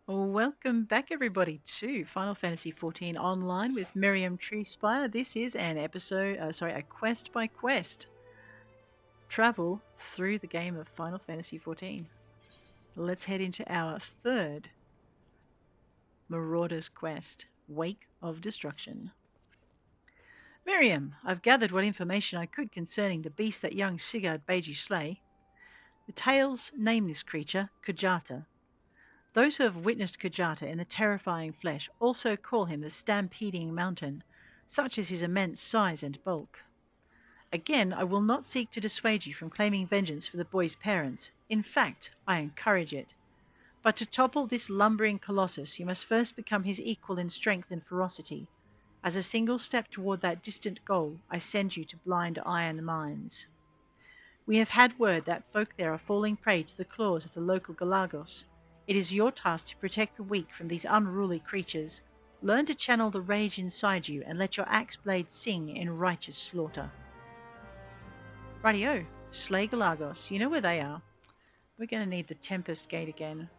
Welcome back, everybody, to Final Fantasy XIV Online with Miriam Treespire. This is an a quest by quest travel through the game of Final Fantasy XIV. Let's head into our third Marauder's Quest, Wake of Destruction. Miriam, I've gathered what information I could concerning the beast that young Sigurd bade you slay. The tales name this creature Kujata. Those who have witnessed Kujata in the terrifying flesh also call him the Stampeding Mountain, such is his immense size and bulk. Again, I will not seek to dissuade you from claiming vengeance for the boy's parents. In fact, I encourage it. But to topple this lumbering colossus, you must first become his equal in strength and ferocity. As a single step toward that distant goal, I send you to Blind Iron Mines. We have had word that folk there are falling prey to the claws of the local Galagos. It is your task to protect the weak from these unruly creatures. Learn to channel the rage inside you and let your axe blade sing in righteous slaughter. Rightio, slay Galagos. You know where they are. We're going to need the Tempest Gate again.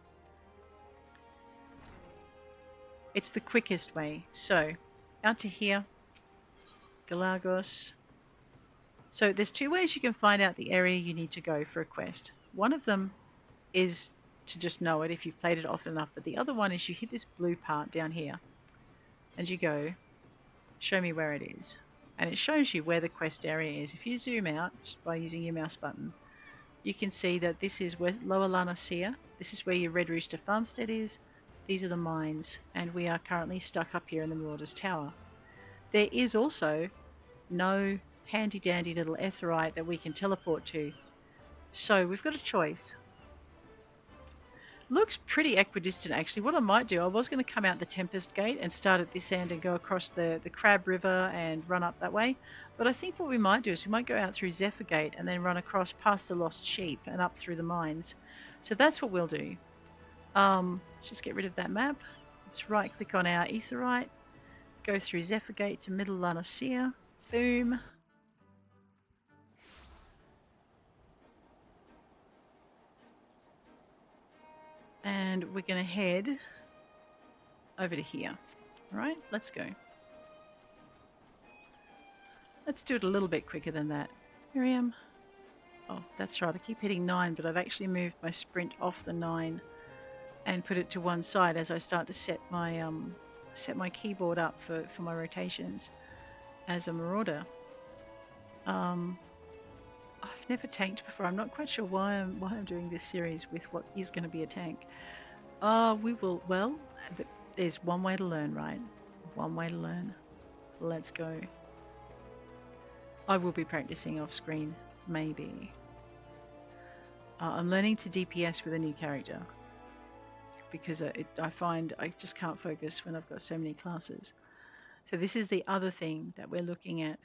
It's the quickest way. So, out to here. Galagos. So there's two ways you can find out the area you need to go for a quest. One of them is to just know it if you've played it often enough, but the other one is you hit this blue part down here and you go, show me where it is. And it shows you where the quest area is. If you zoom out just by using your mouse button, you can see that this is where Lower La Noscea. This is where your Red Rooster Farmstead is. These are the mines, and we are currently stuck up here in the Marauder's Tower. There is also no handy dandy little Aetheryte that we can teleport to. So we've got a choice. Looks pretty equidistant, actually. What I might do, I was going to come out the Tempest Gate and start at this end and go across the Crab River and run up that way. But I think what we might do is we might go out through Zephyr Gate and then run across past the Lost Sheep and up through the mines. So that's what we'll do. Let's just get rid of that map. Let's right-click on our Aetheryte, go through Zephyr Gate to Middle La Noscea. Boom. And we're going to head over to here. All right, let's go. Let's do it a little bit quicker than that. Miriam. Oh, that's right. I keep hitting 9, but I've actually moved my sprint off the 9 and put it to one side as I start to set my keyboard up for my rotations as a marauder. I've never tanked before. I'm not quite sure why I'm doing this series with what is going to be a tank. We will. Well, there's one way to learn, right? One way to learn. Let's go. I will be practicing off screen, maybe. I'm learning to DPS with a new character because I find I just can't focus when I've got so many classes. So this is the other thing that we're looking at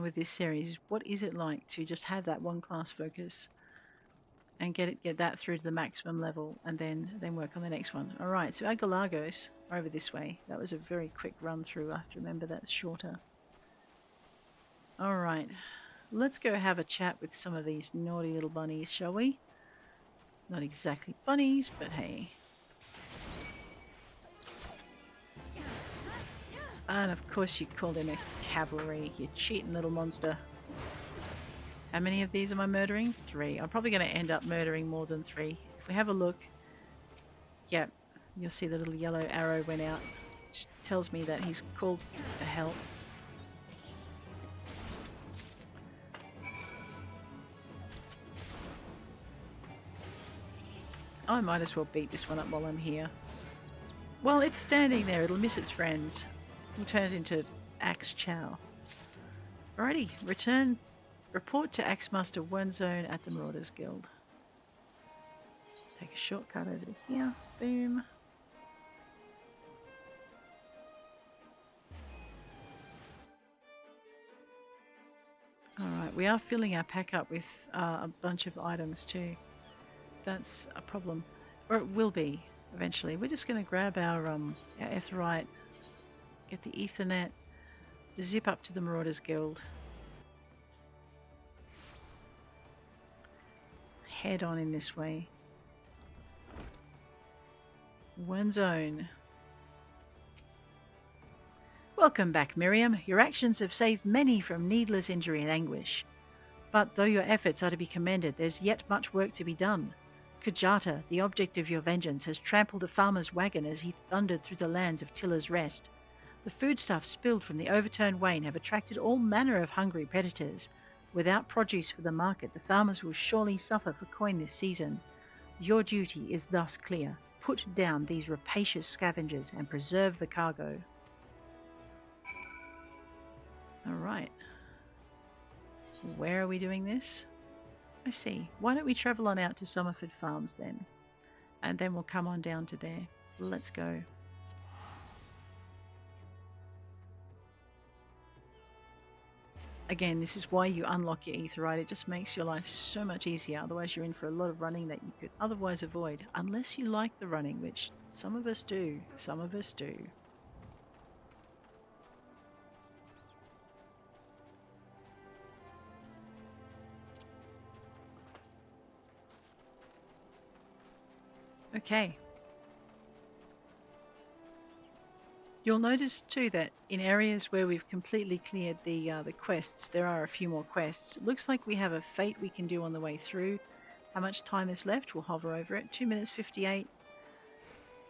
with this series. What is it like to just have that one class focus and get that through to the maximum level and then work on the next one? All right, so our Galagos are over this way. That was a very quick run through. I have to remember that's shorter. All right, let's go have a chat with some of these naughty little bunnies, shall we? Not exactly bunnies, but hey. And of course you called him a cavalry, you cheating little monster. How many of these am I murdering? 3. I'm probably going to end up murdering more than 3. If we have a look, yeah, you'll see the little yellow arrow went out, which tells me that he's called for help. I might as well beat this one up while I'm here. Well, it's standing there. It'll miss its friends. We'll turn it into Axe Chow. Alrighty, report to Axemaster Wernzone at the Marauders Guild. Take a shortcut over to here. Boom. Alright, we are filling our pack up with a bunch of items too. That's a problem. Or it will be eventually. We're just going to grab our Aetheryte, get the Ethernet, zip up to the Marauders Guild. Head on in this way. Wernzone. Welcome back, Miriam. Your actions have saved many from needless injury and anguish. But though your efforts are to be commended, there's yet much work to be done. Kajata, the object of your vengeance, has trampled a farmer's wagon as he thundered through the lands of Tiller's Rest. The foodstuffs spilled from the overturned wain have attracted all manner of hungry predators. Without produce for the market, the farmers will surely suffer for coin this season. Your duty is thus clear. Put down these rapacious scavengers and preserve the cargo. All right. Where are we doing this? I see. Why don't we travel on out to Somerford Farms then? And then we'll come on down to there. Let's go. Again, this is why you unlock your Aetheryte. It just makes your life so much easier. Otherwise, you're in for a lot of running that you could otherwise avoid. Unless you like the running, which some of us do. Some of us do. Okay. You'll notice too that in areas where we've completely cleared the quests, there are a few more quests. It looks like we have a fate we can do on the way through. How much time is left? We'll hover over it. 2 minutes 58.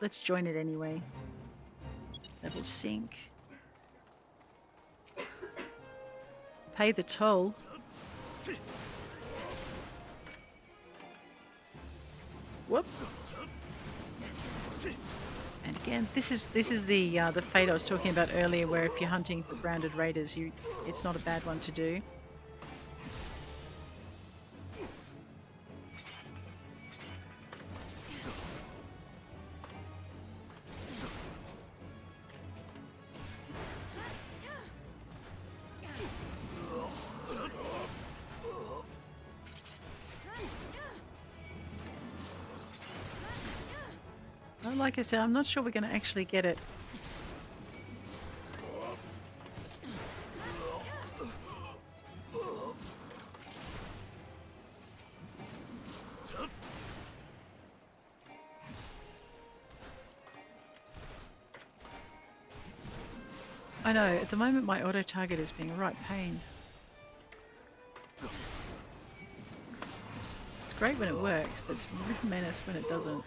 Let's join it anyway. Level sync. Pay the toll. Whoop. And again, this is the fate I was talking about earlier, where if you're hunting for grounded raiders, it's not a bad one to do. Like I said, I'm not sure we're going to actually get it. I know, at the moment my auto target is being a right pain. It's great when it works, but it's a real menace when it doesn't.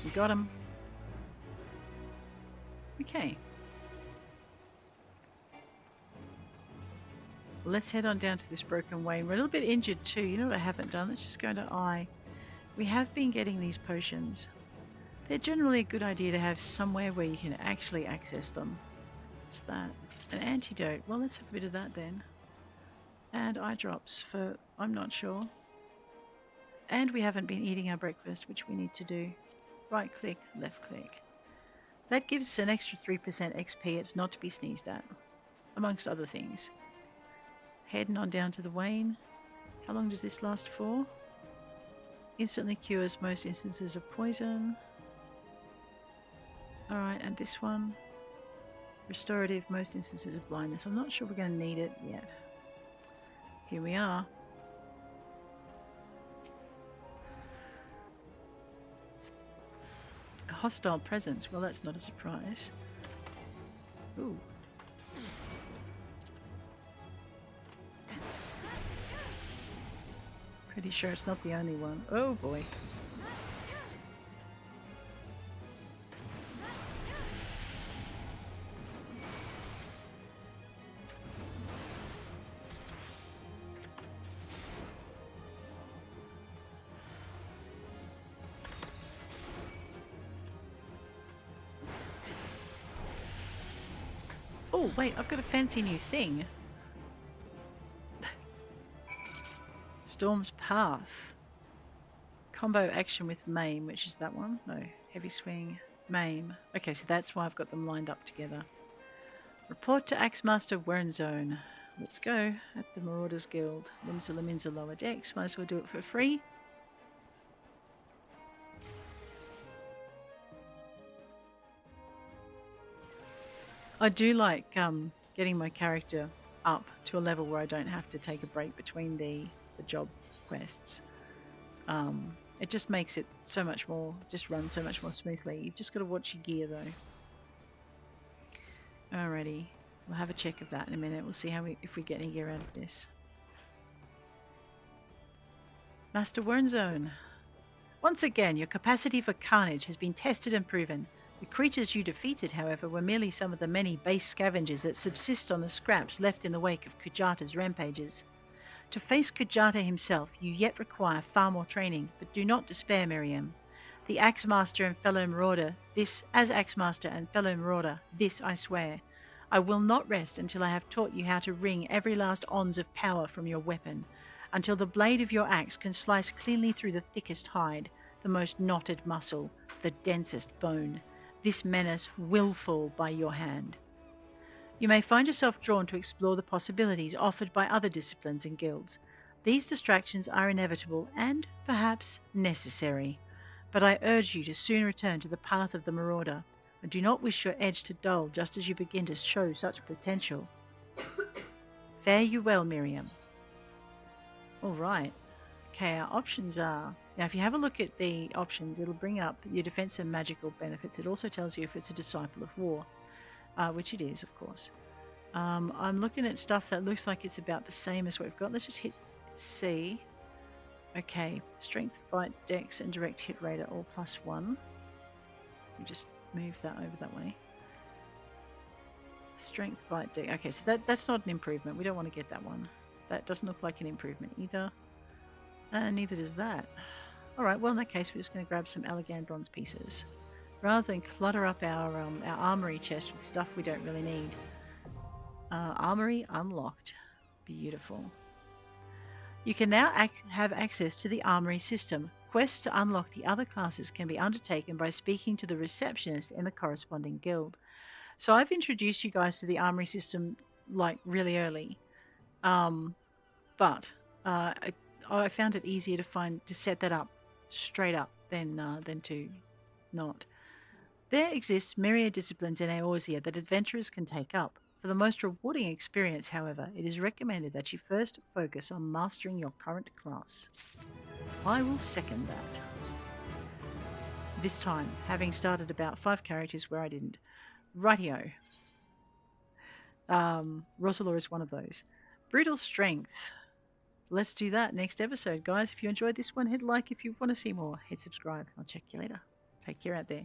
We got him. Okay. Let's head on down to this broken wain. We're a little bit injured too. You know what I haven't done? Let's just go into Eye. We have been getting these potions. They're generally a good idea to have somewhere where you can actually access them. What's that? An antidote. Well, let's have a bit of that then. And eye drops for I'm not sure. And we haven't been eating our breakfast, which we need to do. Right click, left click. That gives us an extra 3% XP. It's not to be sneezed at, amongst other things. Heading on down to the Wain. How long does this last for? Instantly cures most instances of poison. Alright, and this one. Restorative, most instances of blindness. I'm not sure we're going to need it yet. Here we are. A hostile presence. Well, that's not a surprise. Ooh. Pretty sure it's not the only one. Oh boy. Oh wait, I've got a fancy new thing. Storm's Path. Combo action with Maim, which is that one? No, Heavy Swing, Maim. Okay, so that's why I've got them lined up together. Report to Axemaster Wernzone. Let's go at the Marauders Guild. Limsa Laminza lower decks. Might as well do it for free. I do like getting my character up to a level where I don't have to take a break between the job quests. It just makes it so much more, just run so much more smoothly. You've just got to watch your gear though. Alrighty, we'll have a check of that in a minute. We'll see if we get any gear out of this. Master Wyrmzone. Once again, your capacity for carnage has been tested and proven. The creatures you defeated, however, were merely some of the many base scavengers that subsist on the scraps left in the wake of Kujata's rampages. To face Kujata himself, you yet require far more training, but do not despair, Miriam. The Axemaster and fellow Marauder, this I swear. I will not rest until I have taught you how to wring every last ounce of power from your weapon, until the blade of your axe can slice cleanly through the thickest hide, the most knotted muscle, the densest bone. This menace will fall by your hand. You may find yourself drawn to explore the possibilities offered by other disciplines and guilds. These distractions are inevitable and, perhaps, necessary. But I urge you to soon return to the path of the Marauder. I do not wish your edge to dull just as you begin to show such potential. Fare you well, Miriam. All right. Okay, our options are... Now, if you have a look at the options, it'll bring up your defense and magical benefits. It also tells you if it's a Disciple of War, which it is, of course. I'm looking at stuff that looks like it's about the same as what we've got. Let's just hit C. Okay, strength, fight, dex, and direct hit rate are all +1. Let me just move that over that way. Strength, fight, dex. Okay, so that's not an improvement. We don't want to get that one. That doesn't look like an improvement either. And neither does that. Alright, well in that case we're just going to grab some Elegant bronze pieces. Rather than clutter up our armory chest with stuff we don't really need. Armory unlocked. Beautiful. You can now have access to the armory system. Quests to unlock the other classes can be undertaken by speaking to the receptionist in the corresponding guild. So I've introduced you guys to the armory system like really early. But I found it easier to set that up straight up than to not. There exists myriad disciplines in Eorzea that adventurers can take up. For the most rewarding experience, however, it is recommended that you first focus on mastering your current class. I will second that. This time, having started about 5 characters where I didn't. Rightio. Rosalor is one of those. Brutal Strength. Let's do that next episode, guys. If you enjoyed this one, hit like. If you want to see more, hit subscribe. I'll check you later. Take care out there.